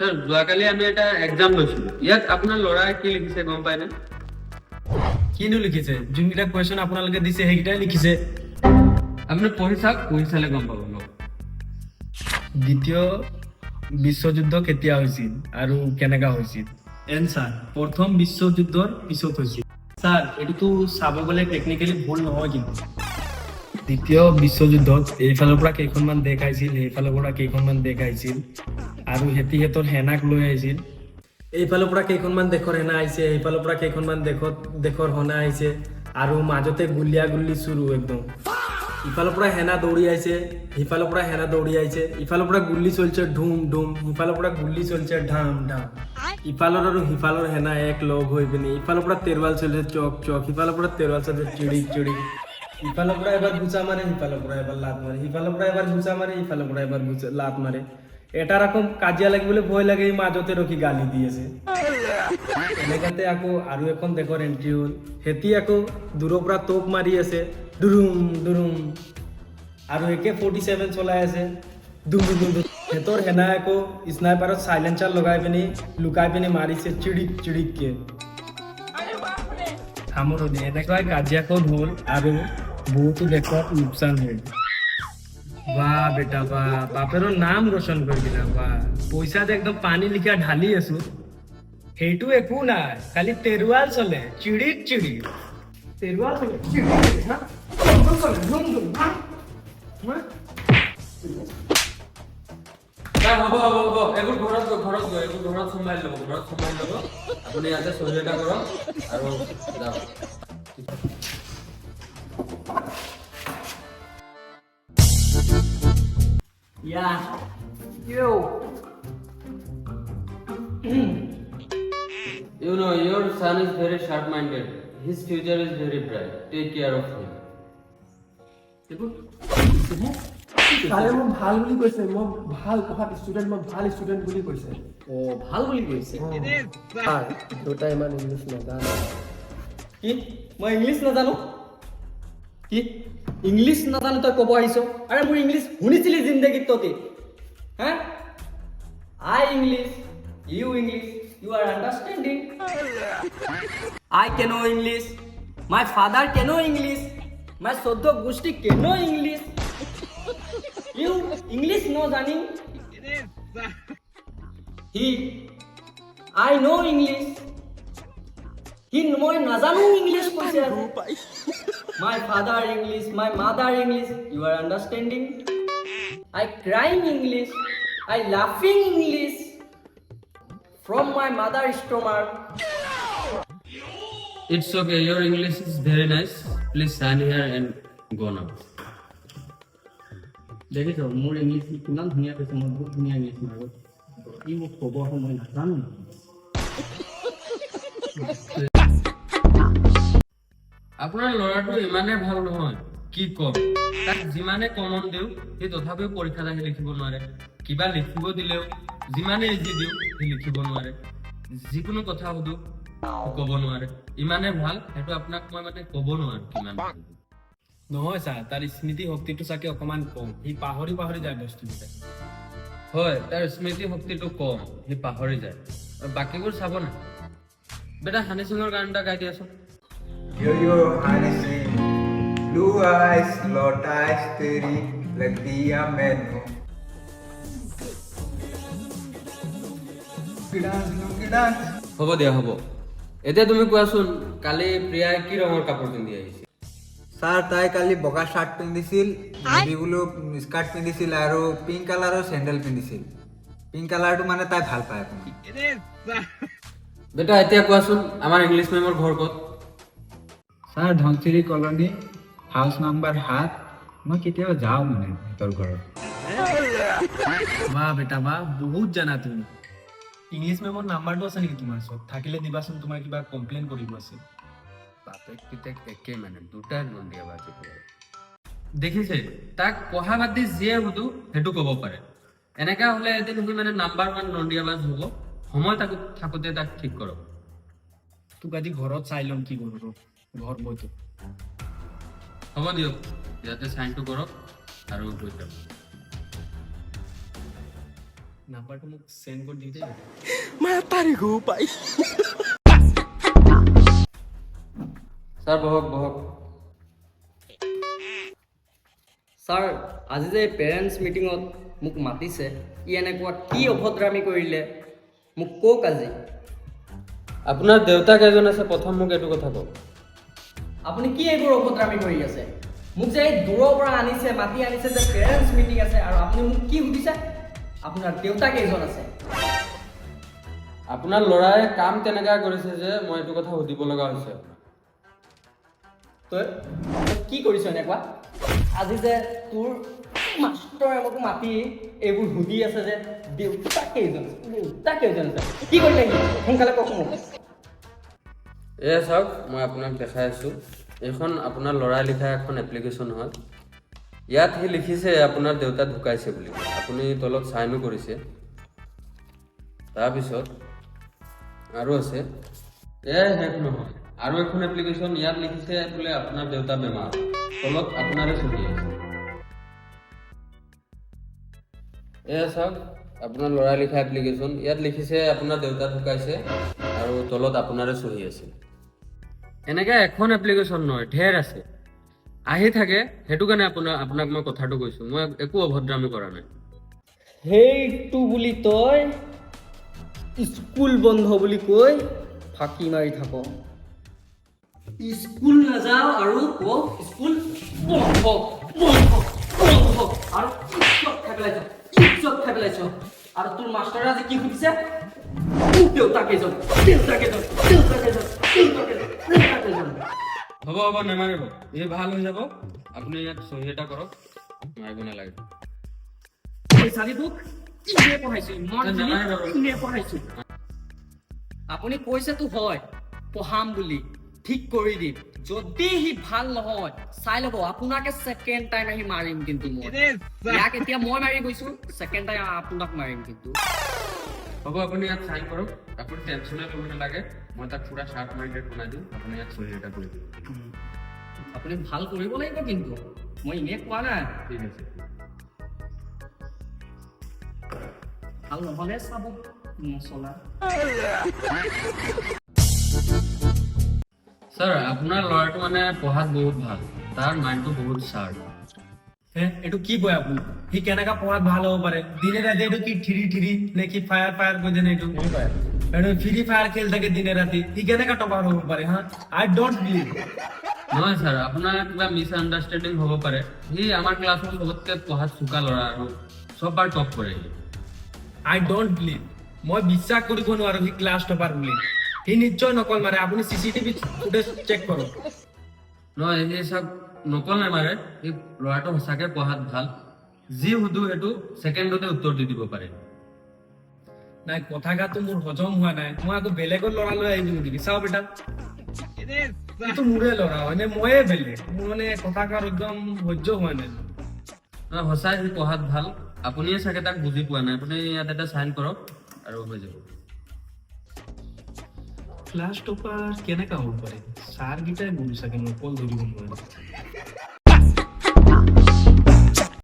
Sir যোৱাকালি আমি এটা এক্সাম লৈছিলো, ইয়াত আপোনাৰ ল'ৰাই কি লিখিছে গম পায়নে? কিনো লিখিছে? যোনকেইটা কুৱেশ্যন আপোনালোকে দিছে সেইকেইটাই লিখিছে। আপুনি পঢ়ি চাওক, পঢ়ি চালে গম পাব ন। দ্বিতীয় বিশ্বযুদ্ধ কেতিয়া হৈছিল আৰু কেনেকা হৈছিল? এনচাৰ: প্ৰথম বিশ্বযুদ্ধৰ পিছত হৈছিল। ছাৰ, এইটোতো চাব গ'লে টেকনিকেলি ভুল নহয় কিন্তু। দ্বিতীয় বিশ্বযুদ্ধত এইফালৰ পৰা কেইখনমান দেশ আহিছিল, সেইফালৰ পৰা কেইখনমান দেশ আহিছিল আৰু সিহঁতৰ সেনাক লৈ আহিছিল। এইফালৰ পৰা কেইখনমান দেশৰ সেনা আহিছে, সেইফালৰ পৰা কেইখনমান দেশৰ সেনা আহিছে আৰু মাজতে গুলিয়াগুলি চুৰু একদম। ইফালৰ পৰা সেনা দৌৰি আহিছে, সিফালৰ পৰা সেনা দৌৰি আহিছে, ইফালৰ পৰা গুলি চলিছে ধুম ধুম, সিফালৰ পৰা গুলি চলিছে ধাম ধাম। ইফালৰ আৰু সিফালৰ সেনা এক লগ হৈ পিনি ইফালৰ পৰা তেৰৱাল চলিছে চক চক, সিফালৰ পৰা তেৰৱাল চলিছে চিৰিক চিৰিক। ইফালৰ পৰা এবাৰ গুচা মাৰে, সিফালৰ পৰা এবাৰ লাত মাৰে, সিফালৰ পৰা এবাৰ গুচা মাৰে, ইফালৰ পৰা এবাৰ লাত মাৰে। এটা ৰকম কাজিয়া লাগিবলৈ ভয় লাগে, মাজতে ৰখি গালি দি আছে। এনেকাতে আকৌ আৰু এখন দেশৰ এণ্ট্ৰি হ'ল, সেতি আকৌ দূৰৰ পৰা তোপ মাৰি আছে দুৰুম দুৰুম, আৰু AK-47 চলাই আছে দুম দুম দুম। সিহঁতৰ সেনাই আকৌ স্নাইপাৰত চাইলেঞ্চাৰ লগাই পিনি লুকাই পিনি মাৰিছে চিৰিক চিৰিককে। সামৰণি এনেকুৱাই কাজিয়াখন হ'ল আৰু বহুতো দেশত লোকচান হ'ল। বাহ বেটা বাহ, বাপেৰৰ নাম ৰোশন কৰি দিলা বাহ। পইচাত একদম পানী লিখা ঢালি আছো, সেইটো একো নাই, খালি তেৰুৱাল চলে চিৰিক চিৰিক। তেৰুৱাল চলে চিৰিক চিৰিক, হা? চলে ধুম ধুম, হা? হ'ব হ'ব হ'ব, এইবোৰ ঘৰত গৈ এইবোৰ ঘৰত চম্ভালি ল'ব। আপুনি ইয়াতে চহী এটা কৰক আৰু যাওক। Yeah. Yo. You know, your son is very sharp-minded. His future is very bright. Take care of him. ছাৰে মোক ভাল বুলি কৈছে, মই ভাল পঢ়াত ষ্টুডেণ্ট, মই ভাল ষ্টুডেণ্ট বুলি কৈছে। অ' ভাল বুলি কৈছে। ছাৰ দেউতাই ইমান ইংলিছ নাজানে। কি? মই ইংলিছ নাজানো? কি ইংলিছ নাজানো তই ক'ব আহিছ? আৰে মোৰ ইংলিছ শুনিছিলি জিন্দগীত তহঁতি? হা? I English, you English, you are understanding. I কেনো ইংলিছ, মাই ফাদাৰ কেনো ইংলিছ, মাই চৈধ্য গোষ্ঠী কেনো ইংলিছ। ইউ ইংলিছ ন জানি? হি আই নো ইংলিছ, হি মই নাজানো ইংলিছ কৈছে আৰু। My father English, my mother English, you are understanding? I crying English, I laughing English from my mother's stomach. It's okay. Your English is very nice. Please sign here and go now. দেখিছ মোৰ English কিমান ধুনীয়া কৈছে, মই বহুত ধুনীয়া English মাৰোঁ। ই মোক ক'ব মই নাজানো। আপোনাৰ ল'ৰাটো ইমানে ভাল নহয়, কি কম। তাক যিমানে কমন দিওঁ সি তথাপিও পৰীক্ষাত আহি লিখিব নোৱাৰে। কিবা লিখিব দিলেও যিমানে ইজি দিওঁ সি লিখিব নোৱাৰে। যিকোনো কথা সুধো ক'ব নোৱাৰে। ইমানে ভাল, সেইটো আপোনাক মই মানে ক'ব নোৱাৰো কিমান ভাল। নহয় ছাৰ, তাৰ স্মৃতি শক্তিটো চাগে অকণমান কম, সি পাহৰি যায় বস্তুবিলাক। হয়, তাৰ স্মৃতি শক্তিটো কম, সি পাহৰি যায়। আৰু বাকীবোৰ চাব না। বেটা হানি সিঙৰ গান এটা গাই দিয়াচোন। यो honey sing, blue eyes, lotus तेरी लग दिया मैनू হ'ব দিয়া হ'ব। এতিয়া তুমি কোৱাচোন, কালি প্ৰিয়াই কি ৰঙৰ কাপোৰ পিন্ধি আহিছে? ছাৰ তাই কালি বগা শাৰ্ট পিন্ধিছিল, নেভি ব্লু স্কাৰ্ট পিন্ধিছিল আৰু পিংক কালাৰৰ চেণ্ডেল পিন্ধিছিল। পিংক কালাৰটো মানে তাই ভাল পায়। বেটা এতিয়া কোৱাচোন, আমাৰ ইংলিছ মেমৰ ঘৰ ক'ত? Sir Dhansiri colony, house number 7। মই কেতিয়াবা যাওঁ মানে সিহঁতৰ ঘৰত। বাহ বেটা বাহ, বহুত জানা তুমি। ইংলিছ মেমৰ নাম্বাৰটো আছে নেকি তোমাৰ ওচৰত? থাকিলে দিবাচোন, তোমাৰ কিবা কমপ্লেইন কৰিব আছে। বাপেক পিতেক একে মানে, দুটাই নন্দিয়া বাজি পৰে। দেখিছে, তাক পঢ়া বাদ দি যিয়ে সুধো সেইটো ক'ব পাৰে। এনেকা হ'লে এদিন সি মানে নাম্বাৰ 1 নন্দিয়াবাজ হ'ব। সময় থাকোঁতে তাক ঠিক কৰক। তোক আজি ঘৰত চাই ল'ম কি কৰোঁ, ঘৰ মইতো। হ'ব দিয়ক, ইয়াতে চাইনটো কৰক আৰু গৈ যাওক। নাম্বাৰটো মোক চেণ্ড কৰি দি দেই স্যাৰ বহক বহক। ছাৰ আজি যে পেৰেণ্টছ মিটিঙত মোক মাতিছে ই এনেকুৱা কি অভদ্ৰামি কৰিলে মোক কওক আজি। আপোনাৰ দেউতা কেইজন আছে প্ৰথম মোক এইটো কথা কওক। আপুনি কি এইবোৰ অভদ্ৰামি কৰি আছে? মোক যে এই দূৰৰ পৰা আনিছে মাতি আনিছে যে পেৰেণ্টছ মিটিং আছে আৰু আপুনি মোক কি সুধিছে আপোনাৰ দেউতা কেইজন আছে? আপোনাৰ ল'ৰাই কাম কেনেকা কৰিছে যে মই এইটো কথা সুধিব লগা হৈছে। তই কি কৰিছ এনেকুৱা? আজি যে তোৰ মাষ্টৰে মোক মাতি এইবোৰ সুধি আছে যে দেউতা কেইজন আছে কি কৰিলে সি? সোনকালে কওক মোক। এয়া চাওক মই আপোনাক দেখাই আছোঁ, এইখন আপোনাৰ ল'ৰাই লিখা এখন এপ্লিকেশ্যন হয়। ইয়াত সি লিখিছে আপোনাৰ দেউতা ঢুকাইছে বুলি, আপুনি তলত চাইনো কৰিছে। তাৰপিছত আৰু আছে, এয়া শেষ নহয়, আৰু এখন এপ্লিকেশ্যন ইয়াত লিখিছে বোলে আপোনাৰ দেউতা বেমাৰ, তলত আপোনাৰে চলি আছে। এয়া চাওক আপোনাৰ ল'ৰাই লিখা এপ্লিকেশ্যন, ইয়াত লিখিছে আপোনাৰ দেউতা ঢুকাইছে আৰু তলত আপোনাৰে চহি আছে। এনেকৈ এখন এপ্লিকেশ্যন নহয়, ঢেৰ আছে, আহি থাকে। সেইটো কাৰণে আপোনাক মই কথাটো কৈছোঁ, মই একো অভদ্ৰামি কৰা নাই। সেইটো বুলি তই স্কুল বন্ধ বুলি কৈ ফাঁকি মাৰি থাক। স্কুল নাযাওঁ আৰু ক স্কুল বন্ধ আৰু ইজ্জত খাই পেলাইছ। আৰু তোৰ মাষ্টৰে আজি কি সুধিছে? দেউতা কেইজন? হ'ব হ'ব নেমাৰিব, এই ভাল হৈ যাব। আপুনি ইয়াত চহী এটা কৰক, মাৰিব নালাগে। আপুনি কৈছেতো হয় পঢ়াম বুলি, ঠিক কৰি দিম। যদি সি ভাল নহয় চাই ল'ব, আপোনাকে ছেকেণ্ড টাইম আহি মাৰিম। কিন্তু মই ইয়াক এতিয়া মই মাৰি গৈছো, ছেকেণ্ড টাইম আপোনাক মাৰিম কিন্তু। হ'ব আপুনি ইয়াত চাইন কৰক, আপুনি টেনশ্যনে ল'ব নালাগে। মই তাক পুৰা শ্বাৰ্প মাইণ্ডেড বনাই দিম, আপুনি ইয়াত চহী এটা কৰি দিম। আপুনি ভাল কৰিব লাগিব কিন্তু, মই এনেই কোৱা নাই। ঠিক আছে। ভাল নহ'লে চাব মছলা। ছাৰ আপোনাৰ ল'ৰাটো মানে পঢ়াত বহুত ভাল, তাৰ মাইণ্ডটো বহুত শ্বাৰ্প। এইটো কি কয় আপুনি? সি কেনেকা পঢ়াত ভাল হ'ব পাৰে? দিনে ৰাতি এইটো কি থিৰি নে কি ফায়াৰ কৈ যেন এইটো ফ্ৰী ফায়াৰ খেলি থাকে দিনে ৰাতি। সি কেনেকা টপাৰ হ'ব পাৰে? হা, আই ডোন্ট বিলিভ। নহয় ছাৰ, আপোনাৰ কিবা মিছ আণ্ডাৰষ্টেণ্ডিং হ'ব পাৰে। সি আমাৰ ক্লাছৰ চবতকৈ পঢ়াত চোকা ল'ৰা আৰু চববাৰ টপ কৰে সি। আই ডোন্ট বিলিভ। মই বিশ্বাস কৰিব নোৱাৰো সি ক্লাছ টপাৰ বুলি। সি নিশ্চয় নকল মাৰে। আপুনি চিচিটিভি ফুটেজ চেক কৰক। নহয় সি চব নকল নামাৰে, সি ল'ৰাটো সঁচাকৈ পঢ়াত ভাল। যি সুধো সেইটো ছেকেণ্ডতে উত্তৰ দি দিব পাৰে। নাই, কথাটো মোৰ হজম হোৱা নাই। মই আকৌ বেলেগৰ ল'ৰা লৈ আহিব নেকি? চাও বেটা, এইটো মোৰে ল'ৰা হয়নে? ময়ে বেলেগ? মোৰ মানে কথাষাৰ একদম সহ্য হোৱা নাই। নহয় সঁচাই সি পঢ়াত ভাল, আপুনিয়ে চাগে তাক বুজি পোৱা নাই। আপুনি ইয়াত এটা চাইন কৰক আৰু হৈ যাব। ক্লাছ টপাৰ কেনেকা হ'ব পাৰে? ছাৰকেইটাই বুজি চাগে, নকল ধৰিব নোৱাৰে।